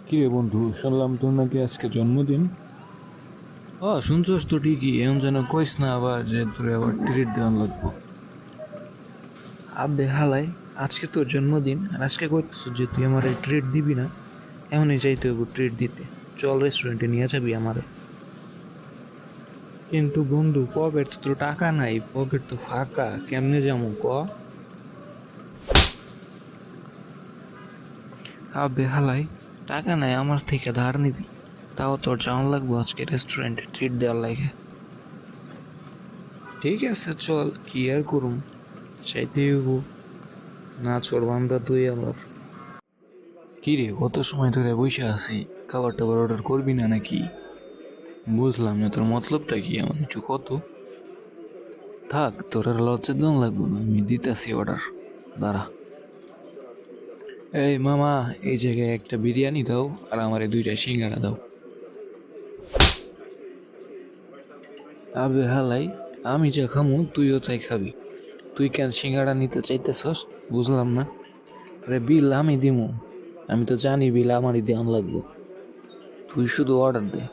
কি রে বন্ধু, শুনলাম তোর নাকি আজকে জন্মদিন। শুনছস তো ঠিকই, এমন যেন কইস না আবার যে তোর আবার ট্রিট দেওয়ান লাগবো। আবে হালাই, আজকে তোর জন্মদিন আর আজকে কইতেছ যে তুই আমার ট্রিট দিবি না। এমনই যাইতে হইব ট্রিট দিতে। চল রেস্টুরেন্টে নিয়ে যাবি আমারে। কিন্তু বন্ধু, পকেট তো টাকা নাই, পকেট তো ফাঁকা, কেমনে যাবো ক? আবে হালাই, টাকা নাই আমার থেকে ধার নিবি। তাও তোর যাওয়ান লাগবো আজকে রেস্টুরেন্টে ট্রিট দেওয়ার লাগে। ঠিক আছে চল, কি আর করুম, চাইতে হইব। না চোর বান্দা তুই আবার। কি রে, কত সময় ধরে বসে আছি, খাবার টাবার অর্ডার করবি না নাকি? বুঝলাম না তোর মতলবটা কি, এমন একটু কত। থাক, তোর আর লজ্জা দেওয়া লাগবো না, আমি দিতেছি অর্ডার, দাঁড়া। এই মামা, এই জায়গায় একটা বিরিয়ানি দাও আর আমার দুইটা সিঙ্গারা দাও। আবে হালাই, আমি যা খামু তুইও তাই খাবি। তুই কেন সিঙ্গারা নিতে চাইতেছস, বুঝলাম না। আরে বিল আমি দিমু, আমি তো জানি বিল আমারই দেওয়ান লাগবো। তুই শুধু অর্ডার দে।